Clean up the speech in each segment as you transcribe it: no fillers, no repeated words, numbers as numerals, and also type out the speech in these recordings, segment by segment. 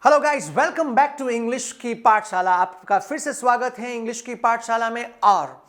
Hello guys, welcome back to English की पाठशाला। आपका फिर से स्वागत है इंग्लिश की पाठशाला में। और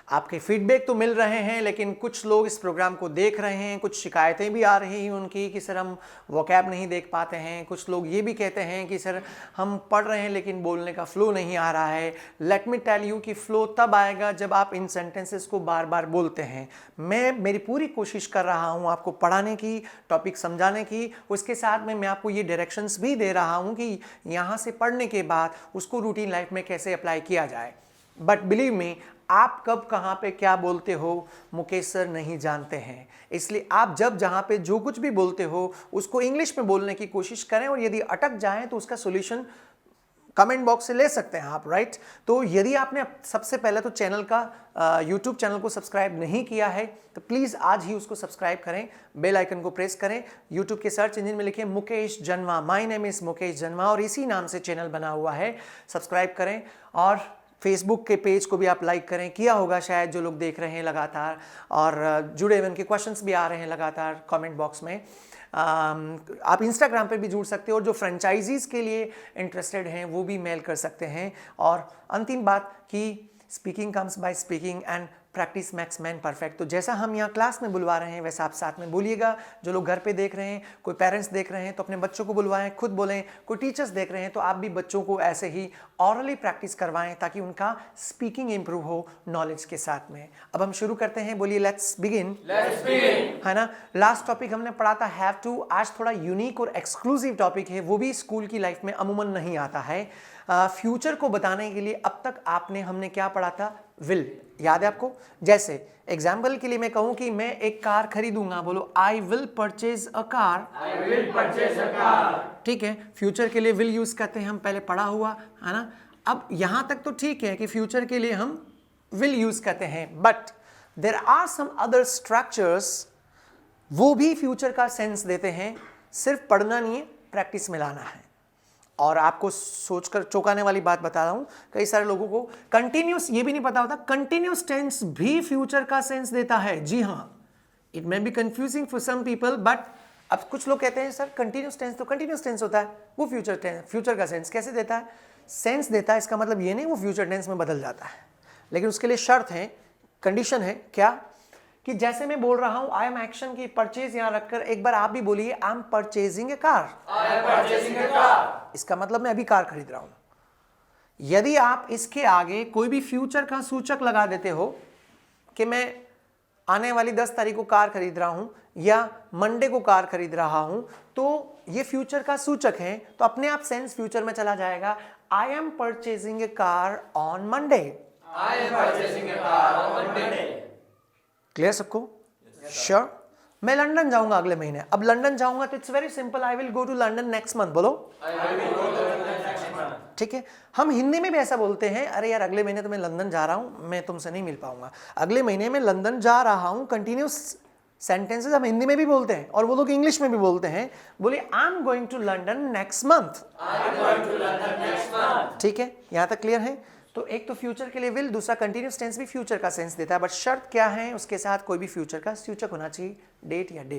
आपके फीडबैक तो मिल रहे हैं, लेकिन कुछ लोग इस प्रोग्राम को देख रहे हैं, कुछ शिकायतें भी आ रही हैं उनकी कि सर हम वोकैब नहीं देख पाते हैं। कुछ लोग ये भी कहते हैं कि सर हम पढ़ रहे हैं लेकिन बोलने का फ्लो नहीं आ रहा है। लेट मी टेल यू कि फ्लो तब आएगा जब आप इन सेंटेंसेस को बार बार बोलते हैं। मेरी पूरी कोशिश कर रहा हूँ आपको पढ़ाने की, टॉपिक समझाने की। उसके साथ में मैं आपको ये डायरेक्शंस भी दे रहा हूँ कि यहाँ से पढ़ने के बाद उसको रूटीन लाइफ में कैसे अप्लाई किया जाए। बट बिलीव मी, आप कब कहाँ पे क्या बोलते हो मुकेश सर नहीं जानते हैं। इसलिए आप जब जहाँ पे जो कुछ भी बोलते हो उसको इंग्लिश में बोलने की कोशिश करें, और यदि अटक जाए तो उसका सॉल्यूशन कमेंट बॉक्स से ले सकते हैं आप, राइट। तो यदि आपने सबसे पहले तो चैनल का यूट्यूब चैनल को सब्सक्राइब नहीं किया है तो प्लीज़ आज ही उसको सब्सक्राइब करें, बेल आइकन को प्रेस करें। यूट्यूब के सर्च इंजन में लिखें मुकेश जन्मा, माय नेम इज़ मुकेश जन्मा, और इसी नाम से चैनल बना हुआ है। सब्सक्राइब करें और फेसबुक के पेज को भी आप लाइक करें। किया होगा शायद जो लोग देख रहे हैं लगातार, और जुड़े हुए उनके क्वेश्चंस भी आ रहे हैं लगातार कमेंट बॉक्स में। आप इंस्टाग्राम पे भी जुड़ सकते हो, और जो फ्रेंचाइजीज़ के लिए इंटरेस्टेड हैं वो भी मेल कर सकते हैं। और अंतिम बात कि speaking comes by speaking and practice max man perfect. तो जैसा हम यहाँ क्लास में बुलवा रहे हैं वैसा आप साथ में बोलिएगा। जो लोग घर पे देख रहे हैं, कोई पेरेंट्स देख रहे हैं तो अपने बच्चों को बुलवाएं, खुद बोलें। कोई टीचर्स देख रहे हैं तो आप भी बच्चों को ऐसे ही ऑरली प्रैक्टिस करवाएं ताकि उनका स्पीकिंग इंप्रूव हो नॉलेज के साथ में। अब हम शुरू करते हैं, बोलिए लेट्स बिगिन। है ना। लास्ट टॉपिक हमने पढ़ा था हैव टू। आज थोड़ा यूनिक और एक्सक्लूसिव टॉपिक है, वो भी स्कूल की लाइफ में अमूमन नहीं आता है। फ्यूचर को बताने के लिए अब तक हमने क्या पढ़ा था, विल। याद है आपको? जैसे एग्जाम्पल के लिए मैं कहूं कि मैं एक कार खरीदूंगा, बोलो आई will purchase a car. I will purchase a car. ठीक है, फ्यूचर के लिए विल यूज करते हैं, हम पहले पढ़ा हुआ है ना। अब यहां तक तो ठीक है कि फ्यूचर के लिए हम विल यूज करते हैं, but there are some other structures, वो भी फ्यूचर का सेंस देते हैं। सिर्फ पढ़ना नहीं है, प्रैक्टिस में लाना है। और आपको सोचकर चौंकाने वाली बात बता रहा हूं, कई सारे लोगों को कंटिन्यूस ये भी नहीं पता होता, कंटिन्यूस टेंस भी फ्यूचर का सेंस देता है। जी हां, it may be confusing for some people, but अब कुछ लोग कहते हैं सर कंटिन्यूस टेंस तो कंटिन्यूस टेंस होता है, वो फ्यूचर का सेंस कैसे देता है? सेंस देता है, इसका मतलब ये नहीं वो फ्यूचर टेंस में बदल जाता है, लेकिन उसके लिए शर्त है, कंडीशन है। क्या? कि जैसे मैं बोल रहा हूं आई एम एक्शन की परचेज यहां रखकर एक बार आप भी बोलिए I am purchasing a car. I am purchasing a car. इसका मतलब मैं अभी कार खरीद रहा हूं। यदि आप इसके आगे कोई भी फ्यूचर का सूचक लगा देते हो कि मैं आने वाली 10 तारीख को कार खरीद रहा हूं या मंडे को कार खरीद रहा हूं, तो ये फ्यूचर का सूचक है, तो अपने आप सेंस फ्यूचर में चला जाएगा। I am purchasing a car on Monday. I am purchasing a car on Monday. Clear सबको? श्योर। मैं लंदन जाऊंगा अगले महीने। अब लंदन जाऊंगा तो it's very simple, I will go to London next month. बोलो I will go to London next month. ठीक है। हम हिंदी में भी ऐसा बोलते हैं, अरे यार अगले महीने तो मैं लंदन जा रहा हूं, मैं तुमसे नहीं मिल पाऊंगा। अगले महीने में लंदन जा रहा हूं, कंटिन्यूस सेंटेंसेस हम हिंदी में भी बोलते हैं और वो लोग इंग्लिश में भी बोलते हैं। बोलिए I am going to London next month. I am going to London next month. ठीक है, यहां तक क्लियर है? तो एक तो फ्यूचर के लिए विल, दूसरा कंटिन्यूस टेंस भी फ्यूचर का सेंस देता है, बट शर्त क्या है, उसके साथ कोई भी फ्यूचर का सूचक होना चाहिए, डेट या डे।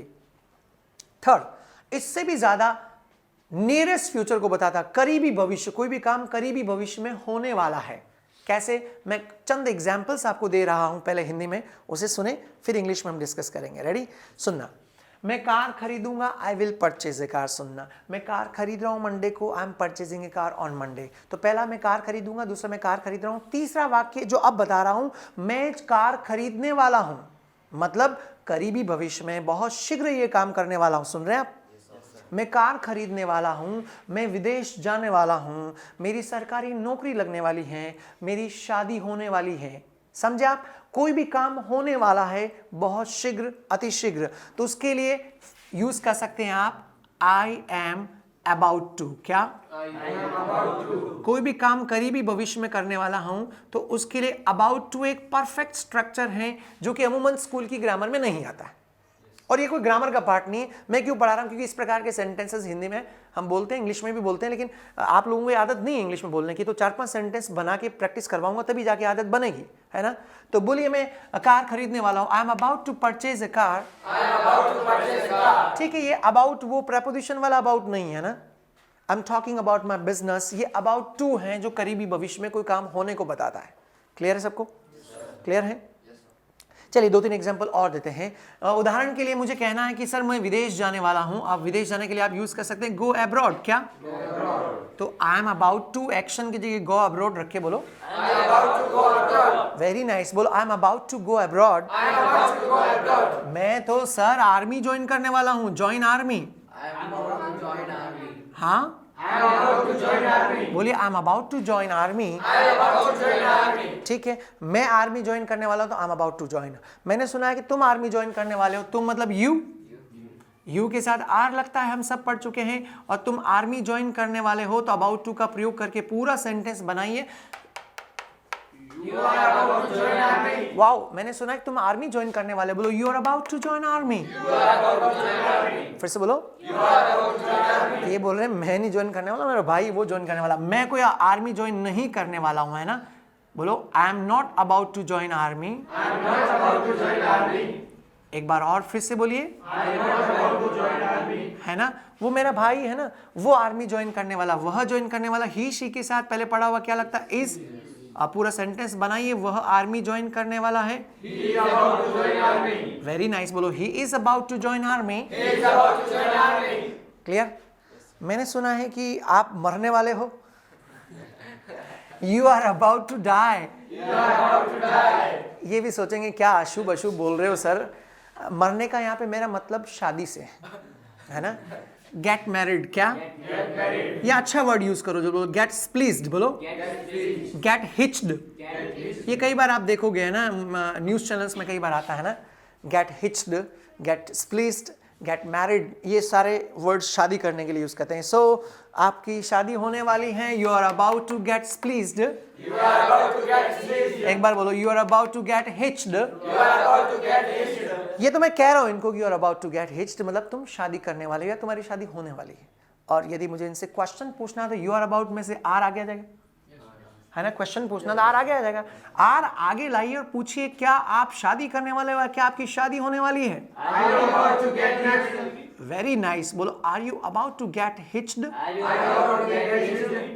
थर्ड, इससे भी ज्यादा नियरेस्ट फ्यूचर को बताता, करीबी भविष्य, कोई भी काम करीबी भविष्य में होने वाला है। कैसे? मैं चंद एग्जाम्पल्स आपको दे रहा हूं, पहले हिंदी में, उसे सुने फिर इंग्लिश में हम डिस्कस करेंगे। रेडी? सुनना। मैं कार खरीदूंगा, I will purchase a car. सुनना, मैं कार खरीद रहा हूं मंडे को, I am purchasing a car on Monday. तो पहला मैं कार खरीदूंगा, दूसरा मैं कार खरीद रहा हूं, तीसरा वाक्य जो अब बता रहा हूं, मैं कार खरीदने वाला हूं, मतलब करीबी भविष्य में बहुत शीघ्र ये काम करने वाला हूं। सुन रहे हैं आप? मैं कार खरीदने वाला हूं, मैं विदेश जाने वाला हूं, मेरी सरकारी नौकरी लगने वाली है, मेरी शादी होने वाली है। समझे आप? कोई भी काम होने वाला है बहुत शीघ्र, अति शीघ्र, तो उसके लिए यूज कर सकते हैं आप आई एम अबाउट टू। क्या? I am about to. कोई भी काम करीबी भविष्य में करने वाला हूं तो उसके लिए अबाउट टू एक परफेक्ट स्ट्रक्चर है जो कि अमूमन स्कूल की ग्रामर में नहीं आता है, और ये कोई ग्रामर का पार्ट नहीं है। मैं क्यों पढ़ा रहा हूं? क्योंकि इस प्रकार के सेंटेंसेस हिंदी में हम बोलते हैं, इंग्लिश में भी बोलते हैं, लेकिन आप लोगों को आदत नहीं है इंग्लिश में बोलने की, तो 4-5 सेंटेंस बना के प्रैक्टिस करवाऊंगा तभी जाके आदत बनेगी, है ना। तो बोलिए मैं कार खरीदने वाला हूं, I am about to purchase a car. I am about to purchase a car. ठीक है, ये अबाउट वो प्रेपोजिशन वाला अबाउट नहीं है ना, I am talking about my business, ये अबाउट टू है जो करीबी भविष्य में कोई काम होने को बताता है। क्लियर है सबको? क्लियर है? चलिए 2-3 एग्जाम्पल और देते हैं। उदाहरण के लिए मुझे कहना है कि सर मैं विदेश जाने वाला हूं। आप विदेश जाने के लिए आप यूज कर सकते हैं गो अब्रॉड। क्या? तो I am about to action की जगह गो अब्रॉड रख के बोलो वेरी नाइस। बोलो I am about to go abroad. मैं तो सर आर्मी ज्वाइन करने वाला हूं। Join army. हाँ बोलिए I am about to join army. ठीक है, मैं आर्मी ज्वाइन करने वाला हूं तो I am about to join. मैंने सुना है कि तुम आर्मी ज्वाइन करने वाले हो। तुम मतलब यू के साथ आर लगता है, हम सब पढ़ चुके हैं। और तुम आर्मी ज्वाइन करने वाले हो तो अबाउट टू का प्रयोग करके पूरा सेंटेंस बनाइए। वाओ, मैंने सुना है कि तुम आर्मी ज्वाइन करने वाले। बोलो you are about to join army. फिर से बोलो ये बोल रहे हैं मैं नहीं ज्वाइन करने वाला, मेरा भाई वो ज्वाइन करने वाला। मैं कोई आर्मी ज्वाइन नहीं करने वाला हूं, है ना। बोलो I am not about to join army. एक बार और फिर से बोलिए, है ना। वो मेरा भाई है ना, वो आर्मी ज्वाइन करने वाला, वह ज्वाइन करने वाला। ही शी के साथ पहले पढ़ा हुआ क्या लगता है? इज। आप पूरा सेंटेंस बनाइए, वह आर्मी ज्वाइन करने वाला है। Very nice. बोलो he is about to join army. Clear? मैंने सुना है कि आप मरने वाले हो। You are about to die. ये भी सोचेंगे क्या अशुभ अशुभ बोल रहे हो सर। मरने का यहाँ पे मेरा मतलब शादी से है ना। Get married. क्या? ये अच्छा वर्ड यूज करो जो बोलो गेट स्प्लीज्ड। बोलो गेट हिच्ड। ये कई बार आप देखोगे है ना, न्यूज चैनल्स में कई बार आता है ना। गेट हिच्ड, गेट स्प्लीज्ड, गेट मैरिड, ये सारे वर्ड्स शादी करने के लिए यूज करते हैं। सो आपकी शादी होने वाली है। You are about to get spliced. एक बार बोलो you are about to get hitched. ये तो मैं कह रहा हूं इनको, you are about to get hitched मतलब तुम शादी करने वाले हो या तुम्हारी शादी होने वाली है। और यदि मुझे इनसे क्वेश्चन पूछना तो यू आर अबाउट में से आर आगे आ जाएगा, है ना। क्वेश्चन पूछना तो आर आगे आ जाएगा। आर आगे लाइए और पूछिए क्या आप शादी करने वाले हो, क्या आपकी शादी होने वाली है। Very nice. बोलो are you about to get hitched.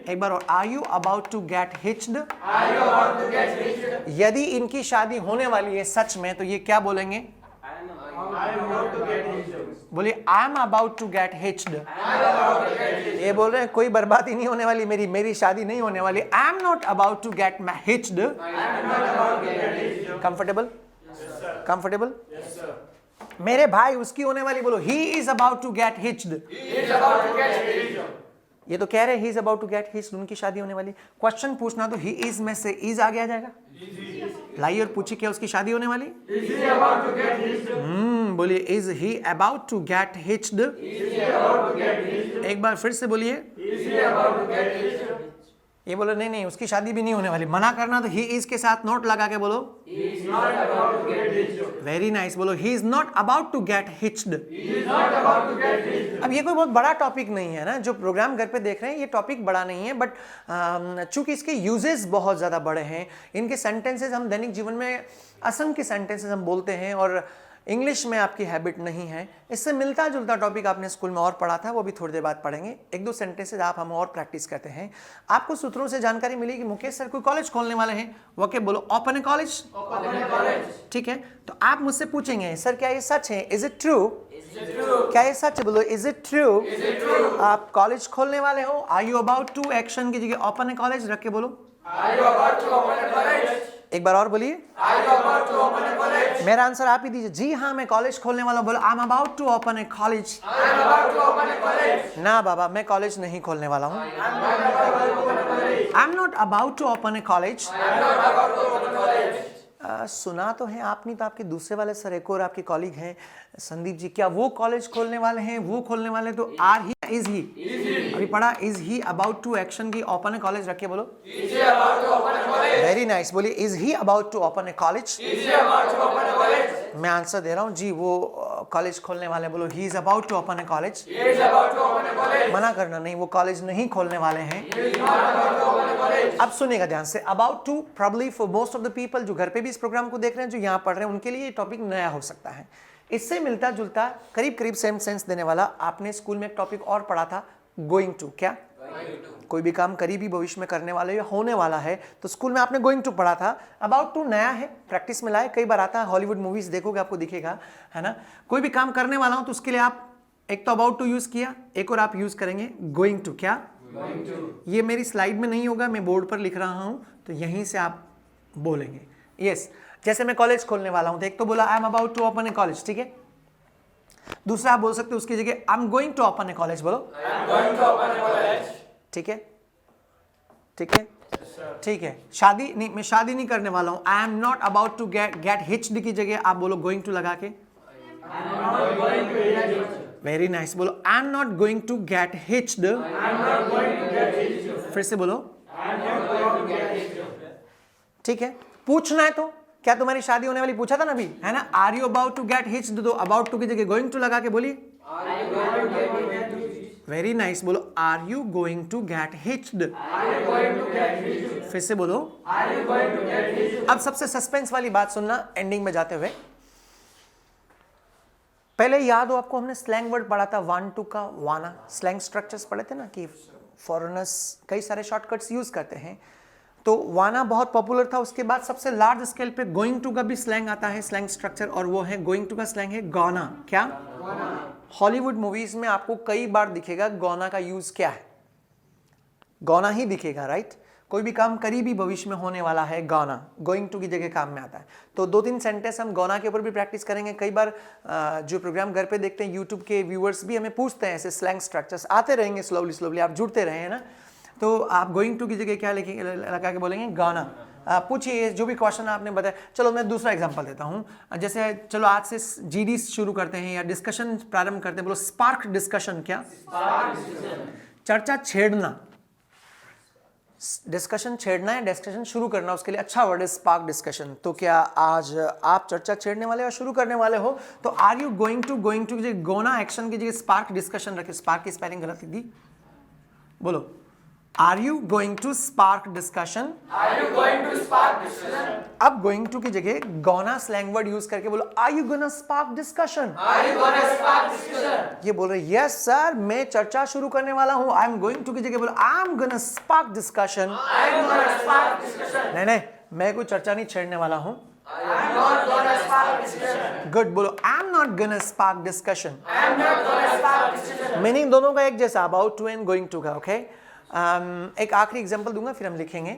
एक बार और, are you about to get hitched. यदि इनकी शादी होने वाली है सच में तो ये क्या बोलेंगे? बोलिए I am about to get hitched. ये बोल रहे हैं कोई बर्बादी नहीं होने वाली, मेरी शादी नहीं होने वाली। I am not about to get hitched. Comfortable? Comfortable? मेरे भाई उसकी होने वाली। बोलो he is about to get hitched. ये तो कह रहे he is about to get hitched, उनकी शादी होने वाली। क्वेश्चन पूछना तो ही इज में से इज आगे आ जाएगा। लाइए और पूछिए क्या उसकी शादी होने वाली। बोलिए is he about to get hitched. एक बार फिर से बोलिए। ये बोलो नहीं उसकी शादी भी नहीं होने वाली। मना करना तो ही इज के साथ नॉट लगा के बोलो वेरी नाइस। बोलो he is not about to get hitched. अब ये कोई बहुत बड़ा टॉपिक नहीं है ना, जो प्रोग्राम घर पे देख रहे हैं ये टॉपिक बड़ा नहीं है, बट चूंकि इसके यूजेस बहुत ज्यादा बड़े हैं, इनके सेंटेंसेस हम दैनिक जीवन में असंख्य सेंटेंसेस हम बोलते हैं और इंग्लिश में आपकी हैबिट नहीं है। इससे मिलता जुलता टॉपिक आपने स्कूल में और पढ़ा था, वो भी थोड़ी देर बाद पढ़ेंगे। एक दो सेंटेंसेस आप हम और प्रैक्टिस करते हैं। आपको सूत्रों से जानकारी मिली कि मुकेश सर कोई कॉलेज खोलने वाले हैं। वो क्या बोलो ओपन ए कॉलेज। ठीक है, तो आप मुझसे पूछेंगे सर क्या ये सच है, इज इट ट्रू। क्या ये सच है, बोलो इज इट ट्रू। आप कॉलेज खोलने वाले हो। Are you about to action की जगह ओपन ए कॉलेज रख के बोलो। एक बार और बोलिए। मेरा आंसर आप ही दीजिए। जी हाँ मैं कॉलेज खोलने वाला हूं। बोलो I am about to open a college. ना बाबा मैं कॉलेज नहीं खोलने वाला हूं। I am not about to open a college. सुना तो है आपने, तो आपके दूसरे वाले सर एक और आपके कॉलीग हैं संदीप जी, क्या वो कॉलेज खोलने वाले हैं, वो खोलने वाले। तो आर ही इज ही अभी पढ़ा। Is he about to action की ओपन ए कॉलेज रख के बोलो वेरी नाइस। बोलिए is he about to open a college. मैं आंसर दे रहा हूँ जी, वो कॉलेज खोलने वाले। बोलो he is about to open a college. मना करना नहीं, वो कॉलेज नहीं खोलने वाले हैं। अब सुनिएगा ध्यान से। About to probably for most of the people जो घर पे भी इस प्रोग्राम को देख रहे हैं, जो यहाँ पढ़ रहे हैं, उनके लिए ये टॉपिक नया हो सकता है। इससे मिलता जुलता करीब करीब सेम सेंस देने वाला आपने स्कूल में एक टॉपिक और पढ़ा था गोइंग टू, क्या कोई भी काम करीबी भविष्य में करने वाले या होने वाला है, तो स्कूल में आपने गोइंग टू पढ़ा था। अबाउट टू नया है, प्रैक्टिस में लाए, कई बार आता है, हॉलीवुड मूवीज देखोगे आपको दिखेगा, है ना। कोई भी काम करने वाला हूं तो उसके लिए आप एक तो अबाउट टू यूज किया, एक और आप यूज करेंगे गोइंग टू, क्या ये मेरी स्लाइड में नहीं होगा, मैं बोर्ड पर लिख रहा हूं, तो यहीं से आप बोलेंगे यस। जैसे मैं कॉलेज खोलने वाला हूं तो एक तो बोला I am about to open a college, ठीक है। दूसरा आप बोल सकते हो उसकी जगह I am going to open a college, बोलो ठीक है, ठीक है, ठीक है। शादी नहीं, मैं शादी नहीं करने वाला हूं, I am not about to get hitched की जगह आप बोलो गोइंग टू लगा के, वेरी नाइस, बोलो I am not going to get hitched, फिर से बोलो, ठीक है। पूछना है तो क्या तुम्हारी शादी होने वाली, पूछा था ना अभी, है ना। Are you about to get hitched, तो अबाउट टू की जगह गोइंग टू लगा के बोलिए, वेरी नाइस, बोलो are you going to get hitched, फिर से बोलो। अब सबसे सस्पेंस वाली बात सुनना एंडिंग में जाते हुए। पहले याद हो आपको, हमने स्लैंग वर्ड पढ़ा था, वन टू का वाना, स्लैंग स्ट्रक्चर्स पढ़े थे ना कि फॉरेनर्स कई सारे शॉर्टकट्स यूज करते हैं, तो वाना बहुत पॉपुलर था। उसके बाद सबसे लार्ज स्केल पे गोइंग टू का भी स्लैंग आता है, स्लैंग स्ट्रक्चर, और वो है गोइंग टू का स्लैंग है गॉना, क्या हॉलीवुड मूवीज में आपको कई बार दिखेगा गॉना का यूज क्या है, गॉना ही दिखेगा, राइट। कोई भी काम करीबी भविष्य में होने वाला है, गॉना गोइंग टू की जगह काम में आता है। तो 2-3 सेंटेंस हम गॉना के ऊपर भी प्रैक्टिस करेंगे। कई बार जो प्रोग्राम घर पे देखते हैं, यूट्यूब के व्यूअर्स भी हमें पूछते हैं, ऐसे स्लैंग स्ट्रक्चर्स आते रहेंगे स्लोली स्लोली, आप जुड़ते रहे हैं ना। तो आप गोइंग टू की जगह क्या लिखेंगे, लगा के बोलेंगे गाना। पूछिए जो भी क्वेश्चन आपने बताया। चलो मैं दूसरा एग्जांपल देता हूँ, जैसे चलो आज से जीडी शुरू करते हैं या डिस्कशन प्रारंभ करते हैं, बोलो स्पार्क डिस्कशन, क्या चर्चा छेड़ना, डिस्कशन छेड़ना है, डिस्कशन शुरू करना, उसके लिए अच्छा वर्ड है स्पार्क डिस्कशन। तो क्या आज आप चर्चा छेड़ने वाले और शुरू करने वाले हो, तो आर यू गोइंग टू की जगह गोना एक्शन की जगह स्पार्क डिस्कशन रखे, स्पार्क की स्पेलिंग गलत लिख दी, बोलो are you going to spark discussion, Are you going to spark discussion? अब गोइंग टू की जगह गोना स्लैंग वर्ड यूज करके बोलो are you gonna spark discussion, Are you going to spark discussion? ये बोल रहे यस सर मैं चर्चा शुरू करने वाला हूं। आई एम गोइंग टू की जगह बोलो I am gonna spark discussion, I am going to spark discussion. नहीं नहीं मैं कोई चर्चा नहीं छेड़ने वाला हूं। I am not going to spark discussion. Good, बोलो I am not gonna spark discussion. I am not going to spark discussion. Meaning दोनों का एक जैसा, about to and going to का, ओके। एक आखिरी एग्जांपल दूंगा फिर हम लिखेंगे।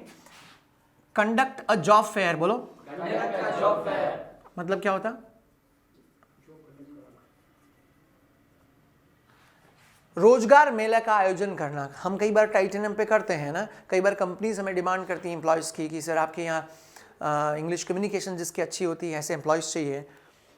कंडक्ट अ जॉब फेयर, बोलो Conduct a job fair. मतलब क्या होता, रोजगार मेला का आयोजन करना। हम कई बार टाइटेनियम पे करते हैं ना, कई बार कंपनीज हमें डिमांड करती हैं एम्प्लॉयज़ की कि सर आपके यहाँ इंग्लिश कम्युनिकेशन जिसकी अच्छी होती है ऐसे एम्प्लॉयज़ चाहिए।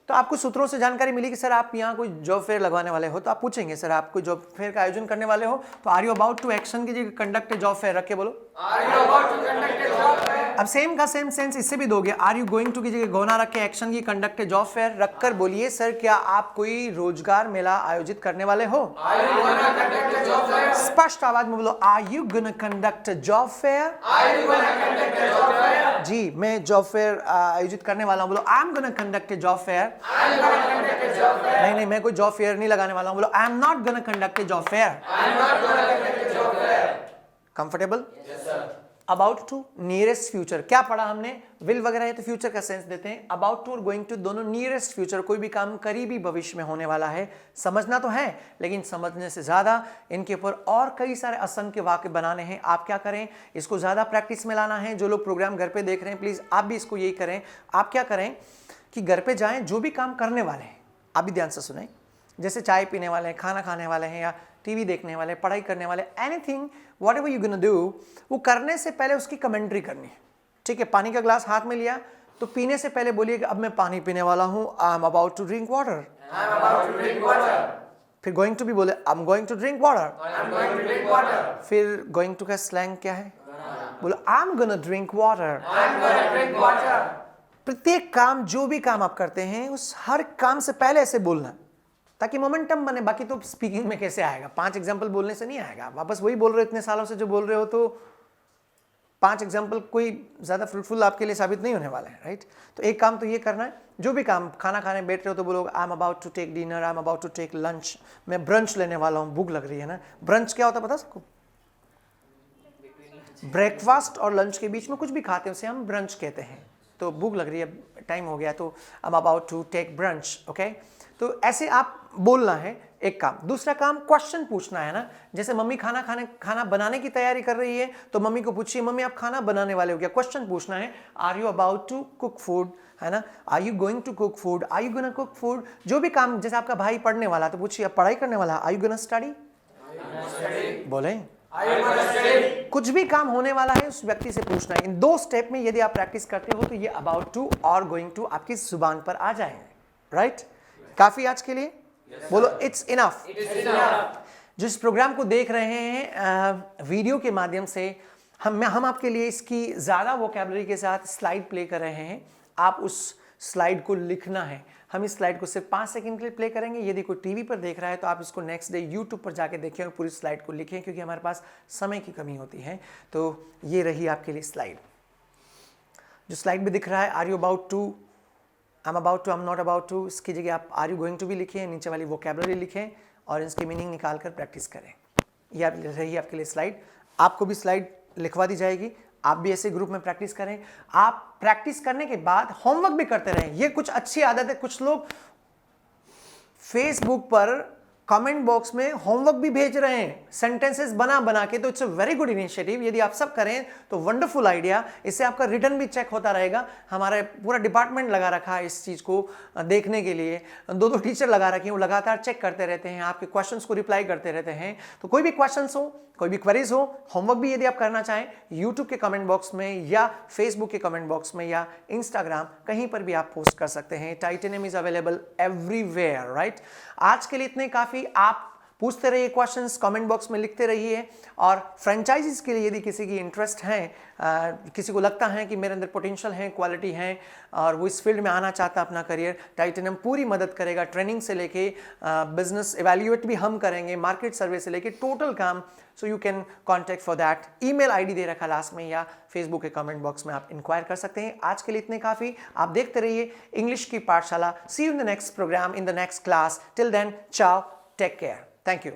तो आपको सूत्रों से जानकारी मिली कि सर आप यहाँ कोई जॉब फेयर लगवाने वाले हो, तो आप पूछेंगे सर आप कोई जॉब फेयर का आयोजन करने वाले हो, तो are you about to action की जगह कंडक्ट जॉब फेयर रख के बोलो। Are you about to conduct a job fair? अब सेम का सेम सेंस इससे भी दोगे, आर यू गोइंग टू की जगह गोना रख के एक्शन की कंडक्ट जॉब फेयर रखकर बोलिए सर क्या आप कोई रोजगार मेला आयोजित करने वाले हो। Are you going to conduct a job fair? स्पष्ट आवाज में बोलो are you gonna conduct job fair. Are you going to conduct a job fair? जी मैं जॉब फेयर आयोजित करने वाला हूँ, बोलो I am gonna conduct job fair. I am going to conduct a job fair. नहीं नहीं मैं कोई जॉब फेयर नहीं लगाने वाला हूँ, बोलो I am not gonna conduct job fair. I am not going to conduct a job fair. Comfortable. Yes, sir. About to nearest future, क्या पढ़ा हमने, विल वगैरह है तो फ्यूचर का सेंस देते हैं। अबाउट टू और गोइंग टू दोनों नियरेस्ट फ्यूचर, कोई भी काम करीबी भविष्य में होने वाला है, समझना तो है लेकिन समझने से ज्यादा इनके ऊपर और कई सारे असंख्य वाक्य बनाने हैं। आप क्या करें, इसको ज्यादा प्रैक्टिस में लाना है। जो लोग प्रोग्राम घर पे देख रहे हैं प्लीज आप भी इसको यही करें। आप क्या करें कि घर पे जाएं, जो भी काम करने वाले हैं आप भी ध्यान से सुने, जैसे चाय पीने वाले हैं, खाना खाने वाले हैं या टीवी देखने वाले, पढ़ाई करने वाले, anything what ever you gonna do, वो करने से पहले उसकी कमेंट्री करनी है। ठीक है, पानी का ग्लास हाथ में लिया तो पीने से पहले बोलिए कि अब मैं पानी पीने वाला हूँ, I am about to drink water. I am about to drink water. फिर गोइंग टू भी बोले I am going to drink water. I am going to drink water. फिर गोइंग टू का स्लैंग क्या है, बोलो I am gonna drink water. I am going to drink water. प्रत्येक काम, जो भी काम आप करते हैं उस हर काम से पहले ऐसे बोलना ताकि मोमेंटम बने। बाकी तो स्पीकिंग में कैसे आएगा, 5 एग्जांपल बोलने से नहीं आएगा। वापस वही बोल रहे हो इतने सालों से जो बोल रहे हो, तो 5 एग्जाम्पल कोई ज़्यादा फ्रूटफुल आपके लिए साबित नहीं होने वाला है, राइट। तो एक काम तो ये करना है, जो भी काम खाना खाने बैठ रहे हो तो बोलो I am about to take dinner, I am about to take lunch, मैं ब्रंच लेने वाला हूँ, भूख लग रही है ना। ब्रंच क्या होता है पता सबको? ब्रेकफास्ट और लंच के बीच में कुछ भी खाते हैं उसे हम ब्रंच कहते हैं। तो भूख लग रही है, टाइम हो गया, तो I am about to take brunch, okay. तो ऐसे आप बोलना है एक काम। दूसरा काम क्वेश्चन पूछना है ना, जैसे मम्मी खाना बनाने की तैयारी कर रही है तो मम्मी को पूछिए मम्मी आप खाना बनाने वाले हो क्या, क्वेश्चन पूछना है। Are you about to cook food, है ना, are you going to cook food, are you gonna cook food. जो भी काम, जैसे आपका भाई पढ़ने वाला तो पूछिए आप पढ़ाई करने वाला, आर यू गोना स्टडी, बोले कुछ भी काम होने वाला है उस व्यक्ति से पूछना है। इन 2 स्टेप में यदि आप प्रैक्टिस करते हो तो ये अबाउट टू और गोइंग टू आपकी जुबान पर आ जाएंगे, राइट। काफी आज के लिए, बोलो इट्स इनफ। जिस प्रोग्राम को देख रहे हैं वीडियो के माध्यम से, हम आपके लिए इसकी ज्यादा वोकैबुलरी के साथ स्लाइड प्ले कर रहे हैं। आप उस स्लाइड को लिखना है। हम इस स्लाइड को सिर्फ 5 सेकंड के लिए प्ले करेंगे। यदि कोई टीवी पर देख रहा है तो आप इसको नेक्स्ट डे यूट्यूब पर जाके देखें और पूरी स्लाइड को लिखें, क्योंकि हमारे पास समय की कमी होती है। तो ये रही आपके लिए स्लाइड। जो स्लाइड में दिख रहा है are you about to, I am about to, I am not about to, इसकी जगह आप आर यू गोइंग टू भी लिखें, नीचे वाली वोकैबुलरी लिखें और इसकी मीनिंग निकाल कर प्रैक्टिस करें। यह रही आपके लिए स्लाइड। आपको भी स्लाइड लिखवा दी जाएगी, आप भी ऐसे ग्रुप में प्रैक्टिस करें। आप प्रैक्टिस करने के बाद होमवर्क भी करते रहें। ये कुछ अच्छी आदत है। कुछ लोग फेसबुक पर कमेंट बॉक्स में होमवर्क भी भेज रहे हैं सेंटेंसेस बना बना के। तो it's a very good initiative. यदि आप सब करें तो वंडरफुल आइडिया। इससे आपका रिटर्न भी चेक होता रहेगा। हमारा पूरा डिपार्टमेंट लगा रखा है इस चीज़ को देखने के लिए। 2 टीचर लगा रखे हैं, वो लगातार चेक करते रहते हैं, आपके क्वेश्चंस को रिप्लाई करते रहते हैं। तो कोई भी क्वेश्चंस हो, कोई भी क्वेरीज हो, होमवर्क भी यदि आप करना चाहें, यूट्यूब के कमेंट बॉक्स में या फेसबुक के कमेंट बॉक्स में या इंस्टाग्राम, कहीं पर भी आप पोस्ट कर सकते हैं। Titanium is available everywhere, right. आज के लिए इतने काफ़ी। आप पूछते रहिए क्वेश्चंस, कमेंट बॉक्स में लिखते रहिए। और फ्रेंचाइजीज के लिए यदि किसी की इंटरेस्ट है, किसी को लगता है कि मेरे अंदर पोटेंशियल है, क्वालिटी है और वो इस फील्ड में आना चाहता है अपना करियर, टाइटेनियम पूरी मदद करेगा। ट्रेनिंग से लेके बिजनेस एवेल्युएट भी हम करेंगे, मार्केट सर्वे से लेके टोटल काम। So you can contact for that. Email ID दे रखा लास्ट में, या फेसबुक के कमेंट बॉक्स में आप इंक्वायर कर सकते हैं। आज के लिए इतने काफ़ी। आप देखते रहिए इंग्लिश की पाठशाला। See you in the next programme, in the next class. Till then, ciao, take care, thank you.